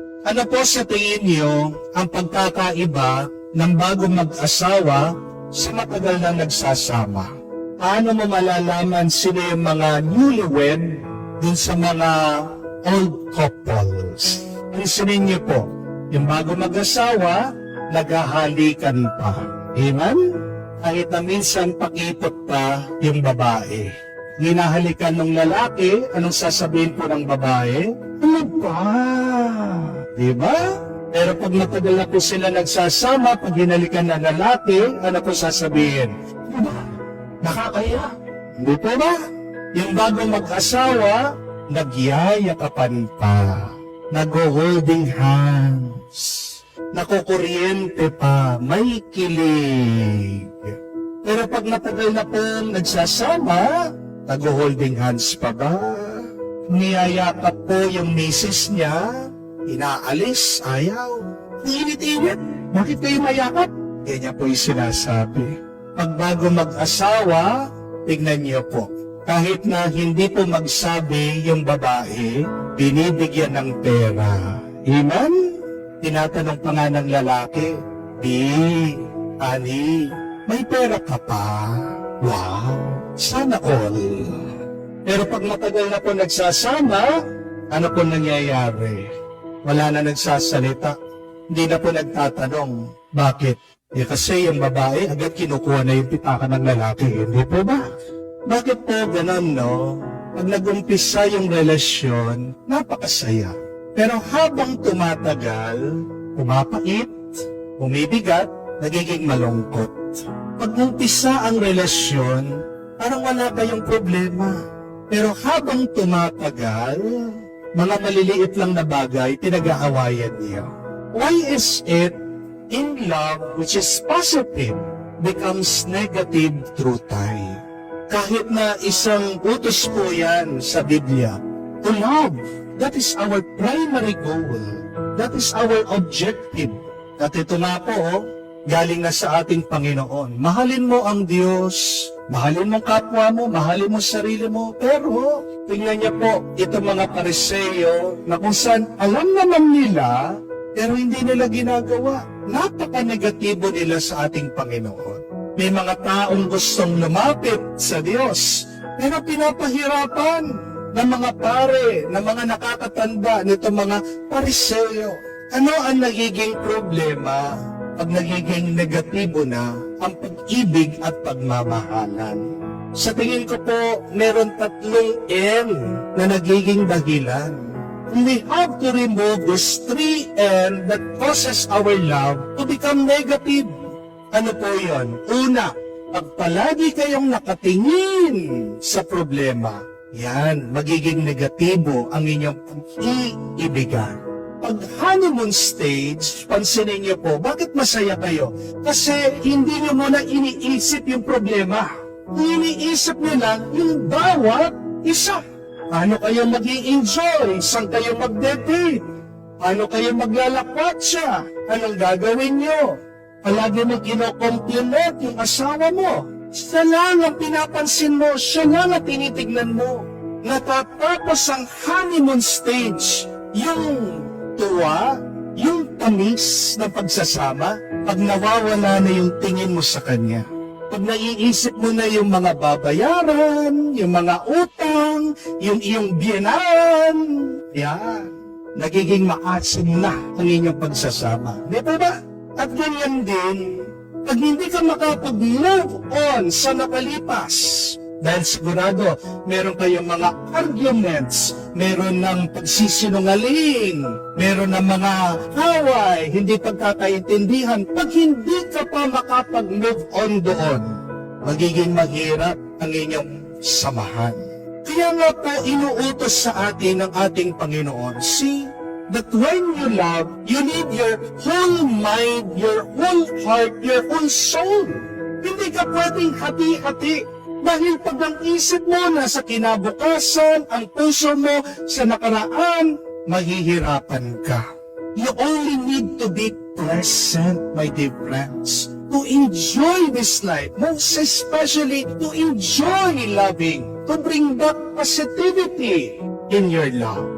Ano po sa tingin niyo ang pagkakaiba ng bagong mag-asawa sa matagal na nagsasama? Paano mo malalaman sino yung mga newlywed dun sa mga old couples? Listenin niyo po, yung bagong mag-asawa, naghahalikan pa. Amen? Kahit na minsan pakipot pa yung babae. Hinahalikan ng lalaki, anong sasabihin po ng babae? Ano ba? Diba? Pero pag matagal na po sila nagsasama, pag hinalikan ng lalaki, ano po sasabihin? Diba? Nakakaya. Hindi po ba? Yung bagong mag-asawa, nagyayakapan pa. Nag-holding hands. Nakukuryente pa. May kilig. Pero pag matagal na po nagsasama, nag-holding hands pa ba? Niyayakap po yung misis niya, inaalis, ayaw. Init-init. Bakit kayo mayakap? Ganyan po yung sinasabi. Pag bago mag-asawa, tignan niyo po. Kahit na hindi po magsabi yung babae, binibigyan ng pera. Amen? Tinatanong pa nga ng lalaki, Ani, may pera ka pa? Wow, sana all. Pero pag matagal na po nagsasama, ano po nangyayari? Wala na nagsasalita. Hindi na po nagtatanong. Bakit? Kasi yung babae agad kinukuha na yung pitaka ng lalaki. Hindi po ba? Bakit po ganun, no? Pag nag-umpisa yung relasyon, napakasaya. Pero habang tumatagal, pumapait, bumibigat, nagiging malungkot. Pag umpisa ang relasyon, parang wala kayong problema. Pero habang tumatagal, mga maliliit lang na bagay, pinag-aawayan niyo. Why is it in love, which is positive, becomes negative through time? Kahit na isang utos po yan sa Biblia, to love, that is our primary goal. That is our objective. At ito na po, galing na sa ating Panginoon. Mahalin mo ang Diyos, mahalin mo kapwa mo, mahalin mo sarili mo. Pero, tingnan niya po, itong mga Pariseo na kung saan alam naman nila, pero hindi nila ginagawa. Napaka-negatibo nila sa ating Panginoon. May mga taong gustong lumapit sa Diyos, pero pinapahirapan ng mga pare, ng mga nakakatanda nito mga Pariseo. Ano ang nagiging problema pag nagiging negatibo na ang pag-ibig at pagmamahalan? Sa tingin ko po, meron 3 N na nagiging dahilan. We have to remove these 3 N that causes our love to become negative. Ano po yun? Una, pag palagi kayong nakatingin sa problema, yan, magiging negatibo ang inyong pag-iibigan. Pag honeymoon stage, pansinin niyo po, bakit masaya kayo? Kasi hindi niyo muna iniisip yung problema. Iniisip niyo lang yung bawat isa. Paano kayo mag-i-enjoy? Saan kayo mag-date? Paano kayo maglalakwatsa? Anong gagawin niyo? Palagi mo kino-compliment yung asawa mo. Siya lang ang pinapansin mo, siya lang ang tinitignan mo. Natatapos ang honeymoon stage, yung tuwa, yung tamis ng pagsasama, pag nawawala na yung tingin mo sa kanya. Pag naiisip mo na yung mga babayaran, yung mga utang, yung iyong biyenan, yan, nagiging maasim na ang inyong pagsasama. Di ba ba? At ganyan din, pag hindi ka makapag-move on sa nakalipas, dahil sigurado, meron kayong mga arguments, meron ng pagsisinungaling, meron ng mga away, hindi pagkakaintindihan. Pag hindi ka pa makapag-move on doon, magiging mahirap ang inyong samahan. Kaya nga po, inuutos sa atin ng ating Panginoon, see, that when you love, you need your whole mind, your whole heart, your whole soul. Hindi ka pwedeng hati-hati. Dahil pag ang isip mo na sa kinabukasan, ang puso mo sa nakaraan, mahihirapan ka. You only need to be present, my dear friends, to enjoy this life, most especially to enjoy loving, to bring back positivity in your love.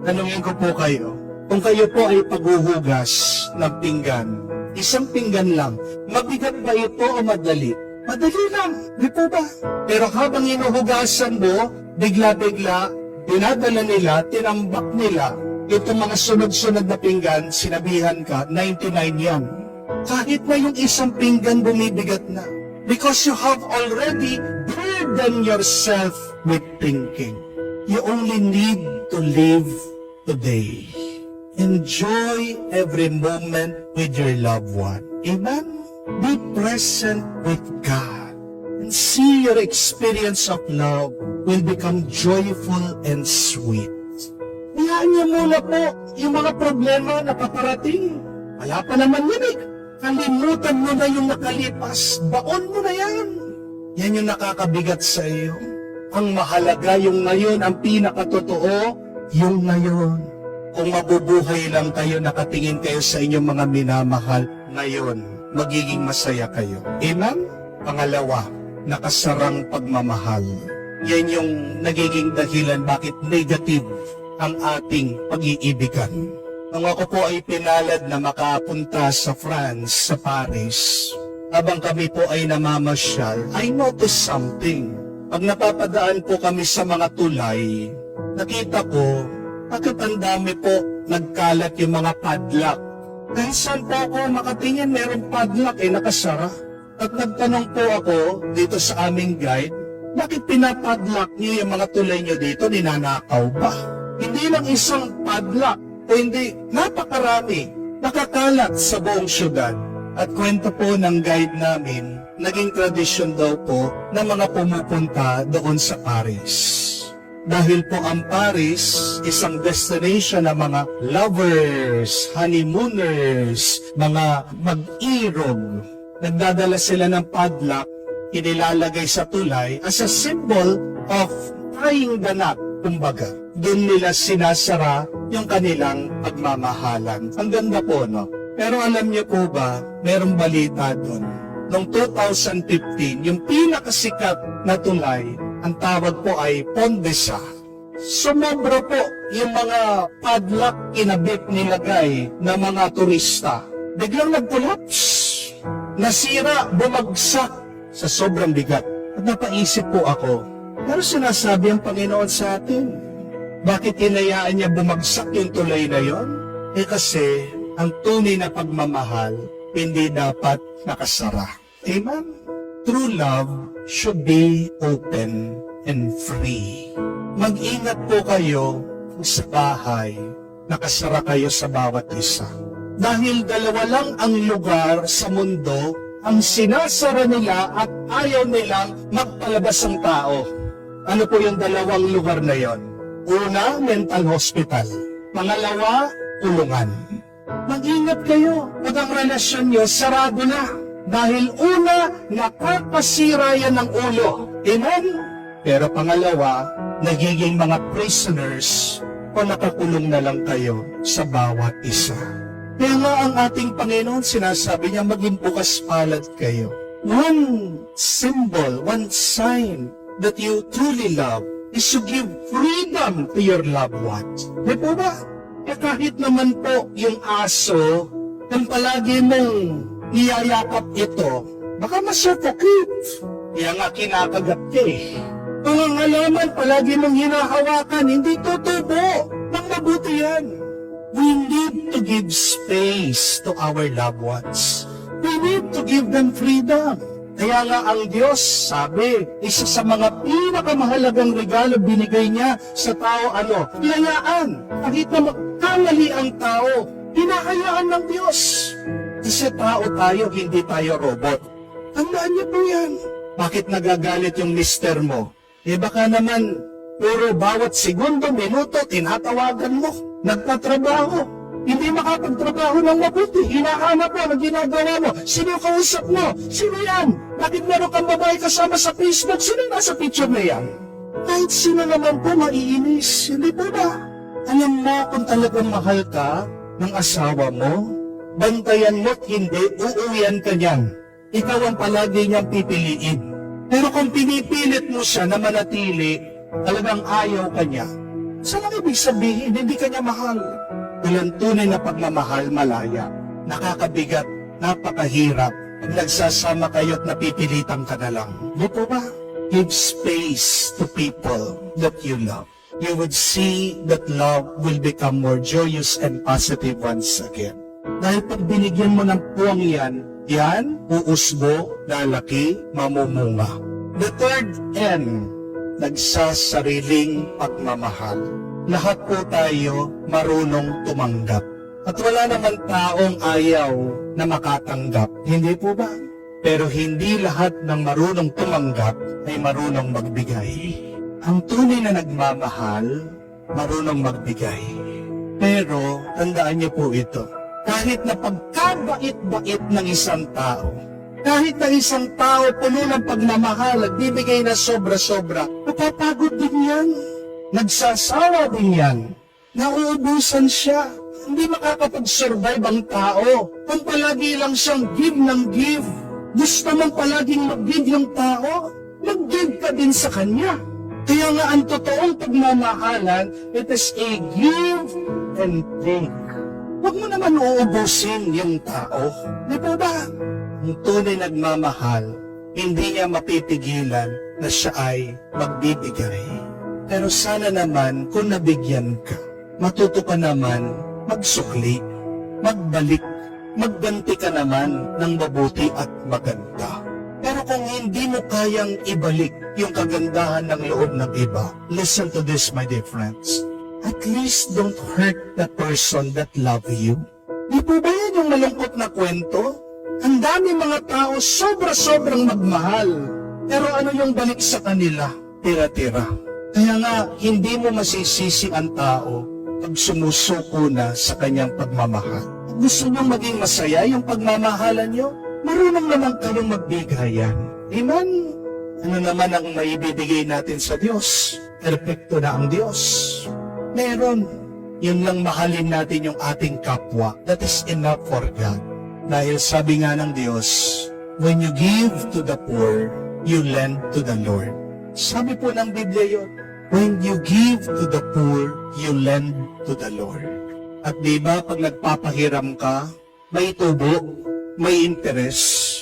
Tanungin ko po kayo, Kung kayo po ay paghuhugas ng pinggan, isang pinggan lang, mabigat ba ito o madali? Madali lang, di po ba? Pero habang inuhugasan mo, bigla-bigla, dinadala nila, tinambak nila, itong mga sunod-sunod na pinggan, sinabihan ka, 99 yan. Kahit na yung isang pinggan bumibigat na. Because you have already burdened yourself with thinking. You only need to live today. Enjoy every moment with your loved one. Amen? Be present with God. And see your experience of love will become joyful and sweet. Hayaan niyo muna po yung mga problema na paparating. Wala pa naman yun eh. Kalimutan mo na yung nakalipas. Baon mo na yan. Yan yung nakakabigat sa iyo. Ang mahalaga yung ngayon, ang pinakatotoo, yung ngayon. Kung mabubuhay lang kayo, nakatingin kayo sa inyong mga minamahal, ngayon, magiging masaya kayo. Amen? Pangalawa, nakasarang pagmamahal. Yan yung nagiging dahilan bakit negative ang ating pag-iibigan. Nung ako po ay pinalad na makapunta sa France, sa Paris, habang kami po ay namamasyal, I noticed something. Pag napapadaan po kami sa mga tulay, nakita ko, bakit ang dami po nagkalat yung mga padlock. Kahit saan po ako makatingin, merong padlock nakasara. At nagtanong po ako dito sa aming guide, bakit pinapadlock niyo yung mga tulay niyo dito, ninanakaw ba? Hindi lang isang padlock, o hindi, napakarami, nakakalat sa buong syudad. At kwento po ng guide namin, naging tradisyon daw po ng mga pumupunta doon sa Paris. Dahil po ang Paris, isang destination ng mga lovers, honeymooners, mga mag-irog. Nagdadala sila ng padlock, inilalagay sa tulay as a symbol of tying the knot, kumbaga. Doon nila sinasara yung kanilang pagmamahalan. Ang ganda po, no? Pero alam niyo po ba, merong balita doon. Noong 2015, yung pinakasikat na tulay, ang tawag po ay Pont de Sa. Sumobra po yung mga padlock kinabit nilagay ng mga turista. Biglang nag-collapse. Nasira, bumagsak sa sobrang bigat. At napaisip po ako, pero sinasabi ang Panginoon sa atin, bakit hinayaan niya bumagsak yung tulay na yon? Kasi ang tunay na pagmamahal hindi dapat nakasara. Amen? True love should be open and free. Mag-ingat po kayo sa bahay, nakasara kayo sa bawat isa. Dahil dalawa lang ang lugar sa mundo ang sinasara nila at ayaw nilang magpalabas ang tao. Ano po yung dalawang lugar na yon? Una, mental hospital. Pangalawa, kulungan. Mag-ingat kayo pag ang relasyon nyo sarado na. Dahil una, nakakasira yan ng ulo. Amen? Pero pangalawa, nagiging mga prisoners o nakakulong na lang kayo sa bawat isa. Kaya nga ang ating Panginoon, sinasabi niya, maging bukas palad kayo. One symbol, one sign that you truly love is to give freedom to your loved ones. Di po ba? Kahit naman po yung aso, kung palagi mong iyayakap ito, baka masuffocate. Kaya nga kinakagat ka eh. Kung ang halaman palagi mong hinahawakan, hindi tutubo. Nang mabuti yan. We need to give space to our loved ones. We need to give them freedom. Kaya nga ang Diyos, sabi, isa sa mga pinakamahalagang regalo binigay niya sa tao, hinayaan. Kahit na kamali ang tao, hinahayaan ng Diyos. Kasi tao tayo, hindi tayo robot. Tandaan niyo po yan. Bakit nagagalit yung mister mo? Baka naman, puro bawat segundo, minuto, tinatawagan mo. Nagtatrabaho. Hindi makapagtrabaho ng mabuti. Hinahanap mo, ang ginagawa mo. Sino kausap mo? Sino yan? Bakit meron kang babae kasama sa Facebook? Sino nasa picture na yan? Kahit sino naman po maiinis. Hindi po ba? Alam mo kung talagang mahal ka ng asawa mo, bantayan mo't hindi, uuwian ka niyan. Ikaw ang palagi niyang pipiliin. Pero kung pinipilit mo siya na manatili, talagang ayaw ka niya. Saan ang ibig sabihin? Hindi ka niya mahal. Walang tunay na pagmamahal, malaya. Nakakabigat, napakahirap. Pag nagsasama kayo at napipilitan ka na lang. Di po ba? Give space to people that you love. You would see that love will become more joyous and positive once again. Dahil pag binigyan mo ng puwang yan uusbo, lalaki, mamumunga. The third N, nagsasariling pagmamahal. Lahat po tayo marunong tumanggap. At wala naman taong ayaw na makatanggap. Hindi po ba? Pero hindi lahat ng marunong tumanggap ay marunong magbigay. Ang tunay na nagmamahal, marunong magbigay. Pero tandaan niyo po ito. Kahit na pagkabait-bait ng isang tao, kahit na isang tao puno ng pagmamahal at bibigay na sobra-sobra, napapagod din yan. Nagsasawa din yan. Nauubusan siya. Hindi makakapag-survive ang tao kung palagi lang siyang give ng give. Gusto mong palaging mag-give yung tao, mag-give ka din sa kanya. Kaya nga ang totoong pagmamahalan, it is a give and take. Huwag mo naman uubusin yung tao. Di ba ba? Ang tunay nagmamahal, hindi niya mapipigilan na siya ay magbibigay. Pero sana naman kung nabigyan ka, matuto ka naman magsukli, magbalik, magganti ka naman ng mabuti at maganda. Pero kung hindi mo kayang ibalik yung kagandahan ng loob ng iba, listen to this, my dear friends. At least don't hurt the person that love you. Di po ba yan yung malungkot na kwento? Ang dami mga tao sobra-sobrang magmahal. Pero ano yung balik sa kanila? Tira-tira. Kaya nga, hindi mo masisisi ang tao pag sumusuko na sa kanyang pagmamahal. Kung gusto niyong maging masaya yung pagmamahalan niyo, marunong naman kayong magbigayan. Amen? Ano naman ang maibibigay natin sa Diyos? Perfecto na ang Diyos. Meron. Yun lang mahalin natin yung ating kapwa. That is enough for God. Dahil sabi nga ng Diyos, when you give to the poor, you lend to the Lord. Sabi po ng Biblia yun, when you give to the poor, you lend to the Lord. At di ba pag nagpapahiram ka, may tubo, may interest.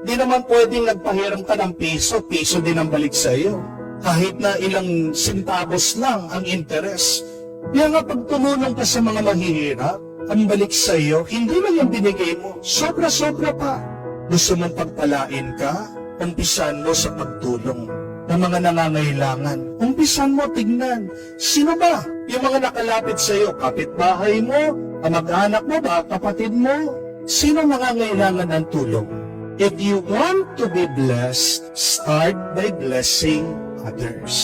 Di naman pwedeng nagpahiram ka ng piso, piso din ang balik sa iyo. Kahit na ilang centavos lang ang interest. Kaya nga pag tumulong ka sa mga mahihirap, ang balik sa iyo, hindi lang yung binigay mo, sobra-sobra pa. Gusto mong pagpalain ka, umpisan mo sa pagtulong ng mga nangangailangan. Umpisan mo, tignan. Sino ba? Yung mga nakalapit sa iyo, kapitbahay mo, kamag-anak mo ba, kapatid mo? Sino nangangailangan ng tulong? If you want to be blessed, start by blessing others.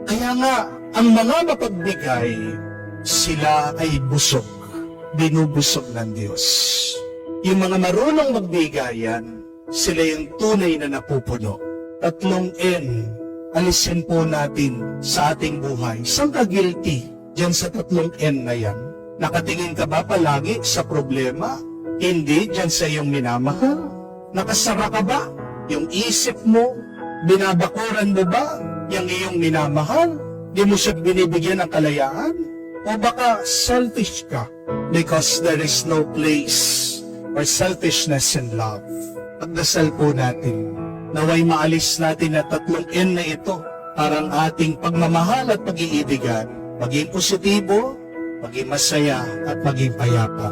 Kaya nga, ang mga mapagbigay, sila ay busog. Binubusog ng Diyos. Yung mga marunong magbigayan, sila yung tunay na napupuno. Tatlong N, alisin po natin sa ating buhay. Saan ka guilty dyan sa tatlong N na yan? Nakatingin ka ba palagi sa problema? Hindi dyan sa iyong minamahal? Nakasara ka ba? Yung isip mo? Binabakuran mo ba yung iyong minamahal? Di mo siya binibigyan ng kalayaan? O baka selfish ka? Because there is no place for selfishness in love. Pagdasal po natin, naway maalis natin na tatlong N na ito para ang ating pagmamahal at pag-iibigan maging positibo, maging masaya at maging payapa.